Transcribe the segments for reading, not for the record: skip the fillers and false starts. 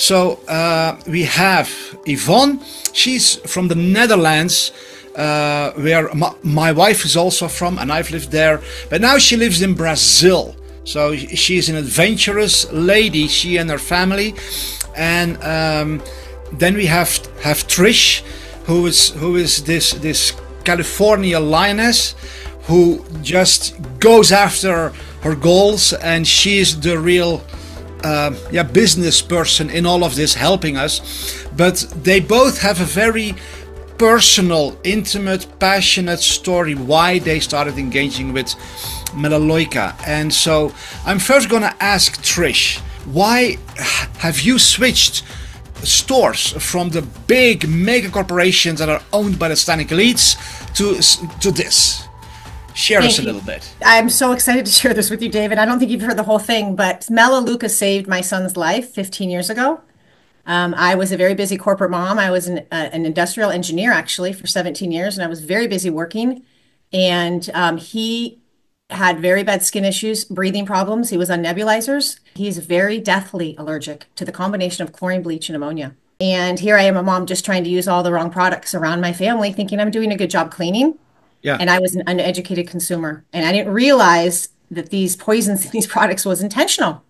So we have Yvonne. She's from the Netherlands, where my wife is also from, and I've lived there. But now she lives in Brazil. So she's an adventurous lady, she and her family. And then we have Trish, who is this California lioness who just goes after her goals, and she is the real business person in all of this, helping us. But they both have a very personal, intimate, passionate story why they started engaging with Melaleuca. And so I'm first going to ask Trish, why have you switched stores from the big mega corporations that are owned by the Hispanic elites to this? Share us a little bit. I'm so excited to share this with you, David. I don't think you've heard the whole thing, but Melaleuca saved my son's life 15 years ago. I was a very busy corporate mom. I was an industrial engineer, actually, for 17 years, and I was very busy working. And he had very bad skin issues, breathing problems. He was on nebulizers. He's very deathly allergic to the combination of chlorine, bleach, and ammonia. And here I am, a mom, just trying to use all the wrong products around my family, thinking I'm doing a good job cleaning. Yeah. And I was an uneducated consumer. And I didn't realize that these poisons in these products was intentional.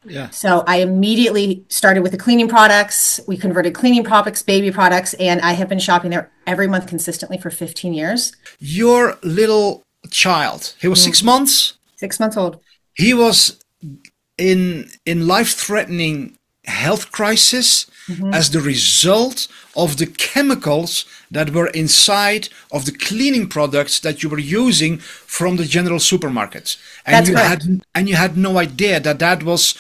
Yeah. So I immediately started with the cleaning products. We converted cleaning products, baby products, and I have been shopping there every month consistently for 15 years. Your little child, he was 6 months? 6 months old. He was in life-threatening health crisis as the result of the chemicals that were inside of the cleaning products that you were using from the general supermarkets. And you had no idea that was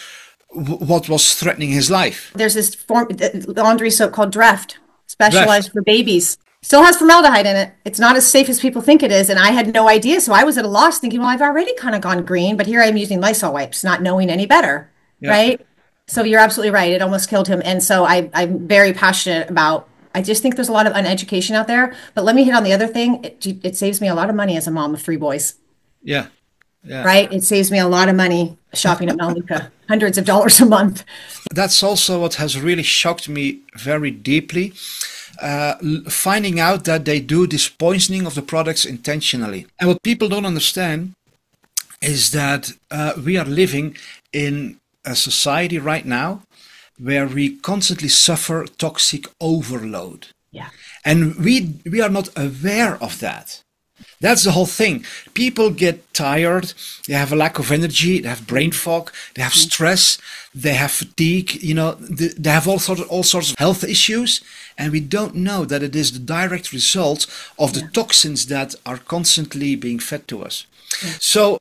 what was threatening his life. There's this laundry soap called Dreft, specialized for babies. Still has formaldehyde in it. It's not as safe as people think it is. And I had no idea. So I was at a loss thinking, well, I've already kind of gone green, but here I am using Lysol wipes, not knowing any better. Yeah. Right? So you're absolutely right. It almost killed him. And so I'm very passionate about, I just think there's a lot of uneducation out there. But let me hit on the other thing. It saves me a lot of money as a mom of 3 boys. Yeah. Yeah. Right? It saves me a lot of money shopping at Melaleuca, hundreds of dollars a month. That's also what has really shocked me very deeply. Finding out that they do this poisoning of the products intentionally. And what people don't understand is that we are living in a society right now where we constantly suffer toxic overload. Yeah. And we are not aware of that. That's the whole thing. People get tired, they have a lack of energy, they have brain fog, they have stress, they have fatigue, they have all sorts of health issues, and we don't know that it is the direct result of the toxins that are constantly being fed to us. Yeah. So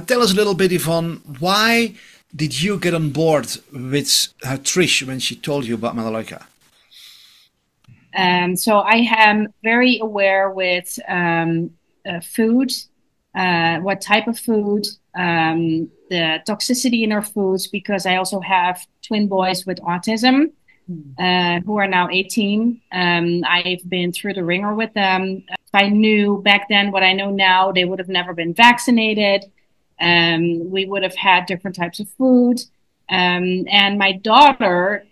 tell us a little bit, Yvonne, why did you get on board with Trish when she told you about Melaleuca? So I am very aware with food, what type of food, the toxicity in our foods, because I also have twin boys with autism who are now 18. I've been through the ringer with them. If I knew back then what I know now, they would have never been vaccinated. We would have had different types of food. And my daughter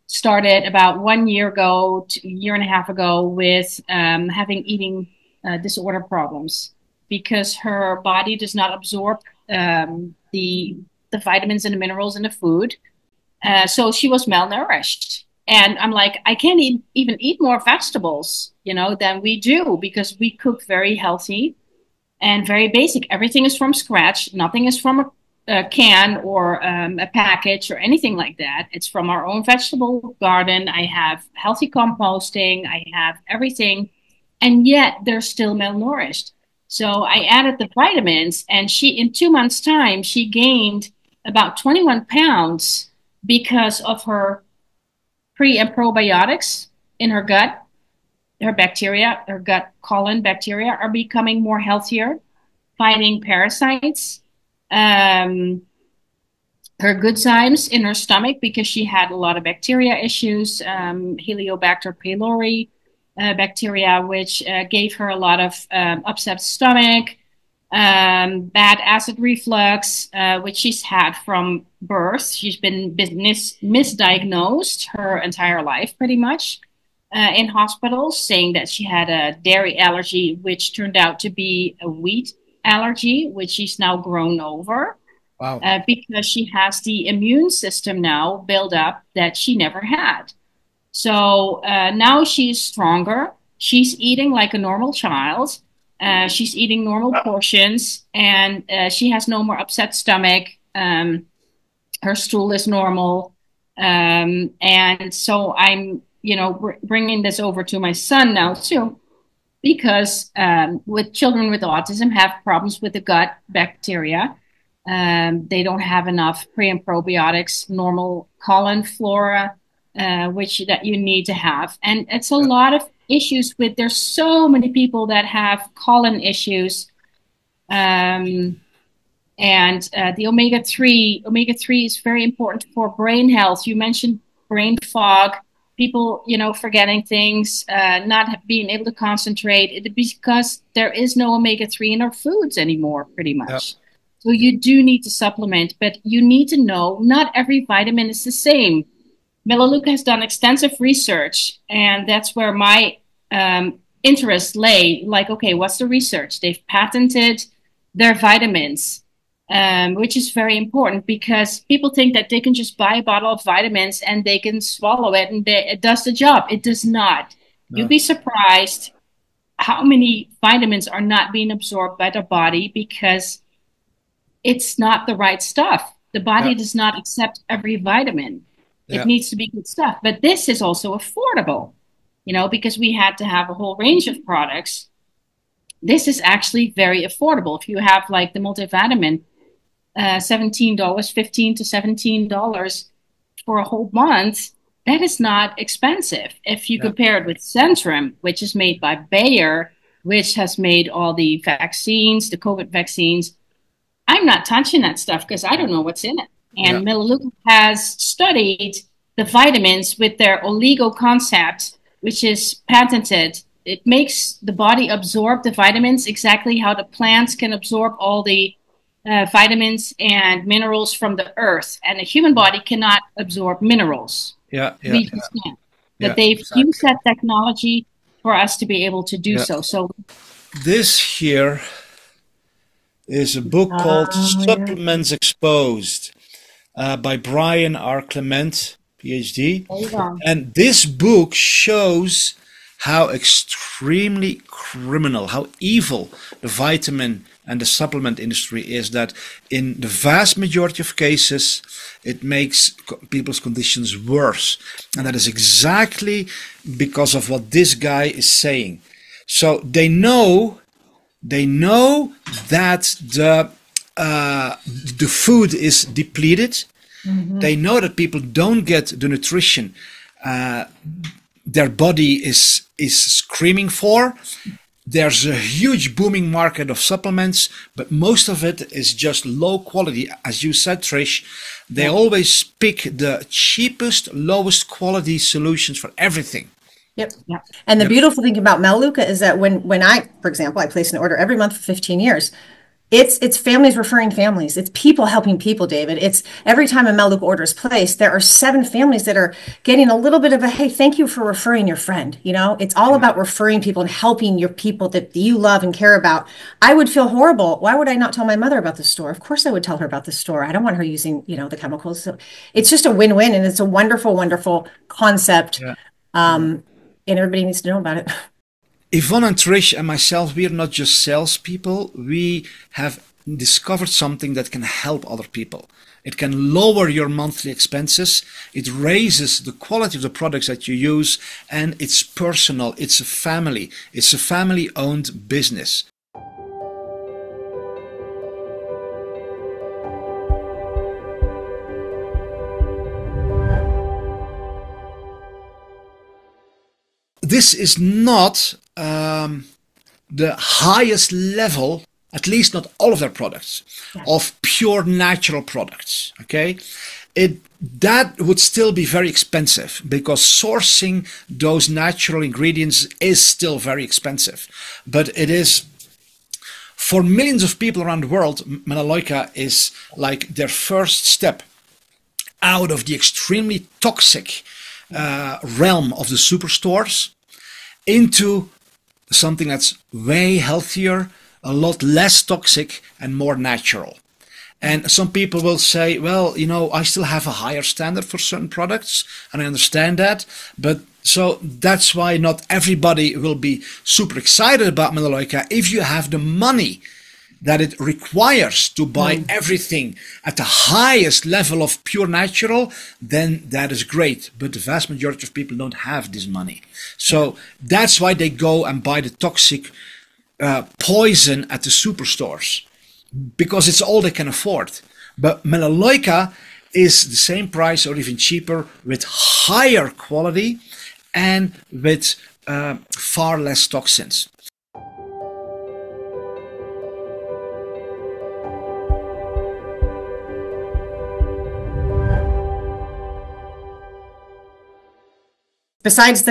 started about 1 year ago, a year and a half ago, with having eating disorder problems because her body does not absorb the vitamins and the minerals in the food. So she was malnourished. And I'm like, I can't even eat more vegetables, than we do, because we cook very healthy and very basic. Everything is from scratch. Nothing is from a can or a package or anything like that. It's from our own vegetable garden. I have healthy composting. I have everything. And yet they're still malnourished. So I added the vitamins, and in 2 months' time, she gained about 21 pounds because of her pre and probiotics in her gut. Her bacteria, her gut colon bacteria are becoming more healthier, fighting parasites. Her good times in her stomach, because she had a lot of bacteria issues, Helicobacter pylori bacteria, which gave her a lot of upset stomach. bad acid reflux, which she's had from birth. She's been misdiagnosed her entire life, pretty much, in hospitals, saying that she had a dairy allergy, which turned out to be a wheat allergy, which she's now grown over. Wow. Because she has the immune system now built up that she never had. So now she's stronger. She's eating like a normal child. She's eating normal portions, and she has no more upset stomach. Her stool is normal. And so I'm, bringing this over to my son now too, because with children with autism have problems with the gut bacteria. They don't have enough pre and probiotics, normal colon flora, which that you need to have. And it's a lot of issues there's so many people that have colon issues. And the omega-3 is very important for brain health. You mentioned brain fog, people, forgetting things, not being able to concentrate. It's because there is no omega-3 in our foods anymore, pretty much. Yep. So you do need to supplement, but you need to know not every vitamin is the same. Melaleuca has done extensive research, and that's where my interest lay. Like, okay, what's the research? They've patented their vitamins, which is very important because people think that they can just buy a bottle of vitamins and they can swallow it and it does the job. It does not. No. You'd be surprised how many vitamins are not being absorbed by the body because it's not the right stuff. The body does not accept every vitamin. It needs to be good stuff. But this is also affordable, because we had to have a whole range of products. This is actually very affordable. If you have like the multivitamin, $17, $15 to $17 for a whole month, that is not expensive. If you compare it with Centrum, which is made by Bayer, which has made all the vaccines, the COVID vaccines, I'm not touching that stuff because I don't know what's in it. And Melaleuca has studied the vitamins with their oligo concept, which is patented. It makes the body absorb the vitamins exactly how the plants can absorb all the vitamins and minerals from the earth. And the human body cannot absorb minerals. We just can't. But they've used that technology for us to be able to do so. So this here is a book called Supplements Exposed by Brian R. Clement, PhD. And this book shows how extremely criminal, how evil the vitamin and the supplement industry is, that in the vast majority of cases, it makes people's conditions worse. And that is exactly because of what this guy is saying. So they know that the food is depleted. Mm-hmm. They know that people don't get the nutrition their body is screaming for. There's a huge booming market of supplements, but most of it is just low quality. As you said, Trish, they always pick the cheapest, lowest quality solutions for everything. Yep. And the beautiful thing about Melaleuca is that when I, for example, I place an order every month for 15 years, it's families referring families. It's people helping people, David. It's every time a Melaleuca order is placed, there are 7 families that are getting a little bit of a, hey, thank you for referring your friend. It's all about referring people and helping your people that you love and care about. I would feel horrible. Why would I not tell my mother about the store? Of course I would tell her about the store. I don't want her using, the chemicals. So it's just a win-win, and it's a wonderful, wonderful concept. And everybody needs to know about it. Yvonne and Trish and myself, we are not just salespeople. We have discovered something that can help other people. It can lower your monthly expenses. It raises the quality of the products that you use, and it's personal. It's a family. It's a family-owned business. This is not the highest level, at least not all of their products, of pure natural products. Okay, that would still be very expensive because sourcing those natural ingredients is still very expensive. But it is for millions of people around the world, Melaleuca is like their first step out of the extremely toxic realm of the superstores into something that's way healthier, a lot less toxic, and more natural. And some people will say, well, you know, I still have a higher standard for certain products, and I understand that. But so that's why not everybody will be super excited about Melaleuca. If you have the money that it requires to buy everything at the highest level of pure natural, then that is great. But the vast majority of people don't have this money. So that's why they go and buy the toxic poison at the superstores, because it's all they can afford. But Melaleuca is the same price or even cheaper, with higher quality and with far less toxins. Besides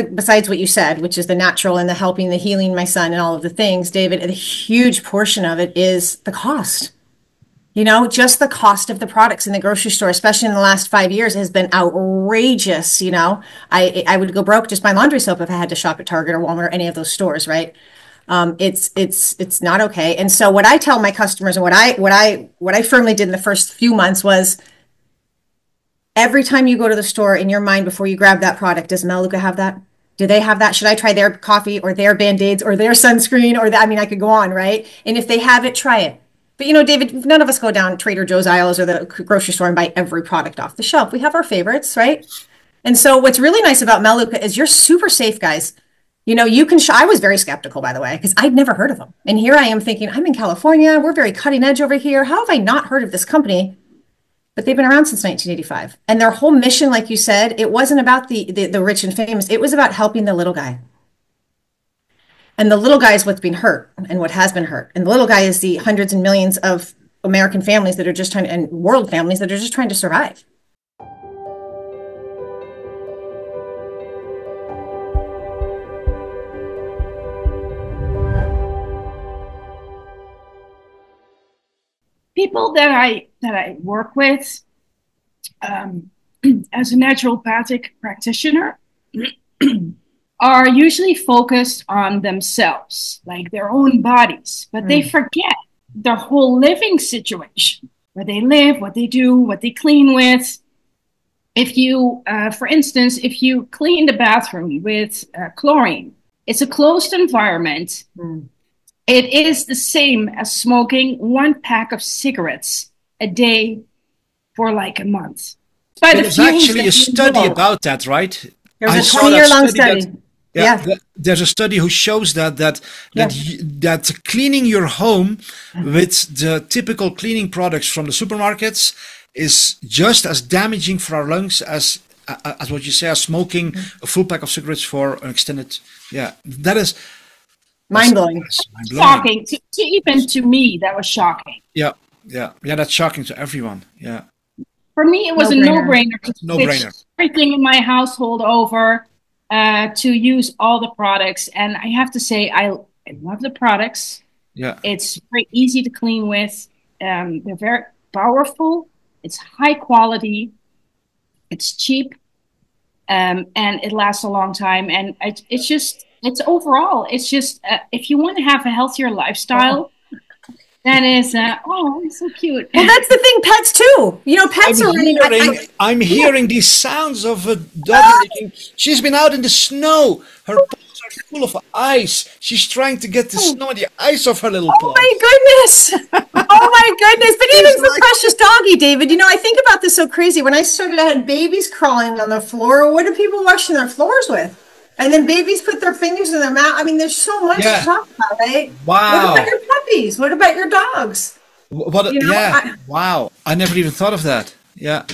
what you said, which is the natural and the helping, the healing my son and all of the things, David, a huge portion of it is the cost. You know, just the cost of the products in the grocery store, especially in the last 5 years, has been outrageous. You know, I would go broke just buying laundry soap if I had to shop at Target or Walmart or any of those stores, right? It's not okay. And so what I tell my customers, and what I firmly did in the first few months was, every time you go to the store, in your mind, before you grab that product, does Melaleuca have that? Do they have that? Should I try their coffee or their Band-Aids or their sunscreen or that? I mean, I could go on, right? And if they have it, try it. But you know, David, none of us go down Trader Joe's aisles or the grocery store and buy every product off the shelf. We have our favorites, right? And so what's really nice about Melaleuca is you're super safe, guys. You know, you can, I was very skeptical, by the way, because I'd never heard of them. And here I am thinking, I'm in California. We're very cutting edge over here. How have I not heard of this company? But they've been around since 1985. And their whole mission, like you said, it wasn't about the rich and famous. It was about helping the little guy. And the little guy is what's been hurt and what has been hurt. And the little guy is the hundreds and millions of American families that are just trying to, and world families that are just trying to survive. People that I work with as a naturopathic practitioner are usually focused on themselves, like their own bodies, but they forget their whole living situation, where they live, what they do, what they clean with. If you, for instance, if you clean the bathroom with chlorine, it's a closed environment. It is the same as smoking 1 pack of cigarettes a day for like a month. There's actually a study about that, right? There's a 20-year-long study. There's a study who shows that cleaning your home with the typical cleaning products from the supermarkets is just as damaging for our lungs as what you say, as smoking a full pack of cigarettes for an extended. Yeah, that is mind-blowing. Shocking. Even to me, that was shocking. Yeah, that's shocking to everyone. Yeah. For me, it was a no-brainer to No-brainer. switch everything in my household over to use all the products. And I have to say, I love the products. Yeah. It's very easy to clean with. They're very powerful. It's high quality. It's cheap. And it lasts a long time. And it's overall, it's just, if you want to have a healthier lifestyle, that is, it's so cute. Well, that's the thing, pets too. You know, pets I'm hearing these sounds of a dog licking. She's been out in the snow. Her paws are full of ice. She's trying to get the snow and the ice off her little paws. Oh my goodness. Oh my goodness. But even for precious doggy, David, you know, I think about this so crazy. When I started, I had babies crawling on the floor. What are people washing their floors with? And then babies put their fingers in their mouth. I mean, there's so much to talk about, right? Wow. What about your puppies? What about your dogs? Wow. I never even thought of that. Yeah.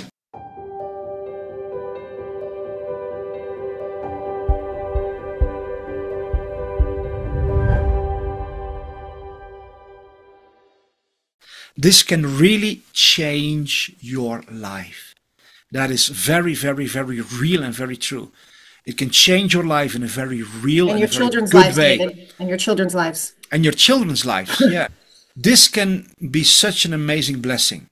This can really change your life. That is very, very, very real and very true. It can change your life in a very real and your very children's good lives, way. David. And your children's lives. And your children's lives, yeah. this can be such an amazing blessing.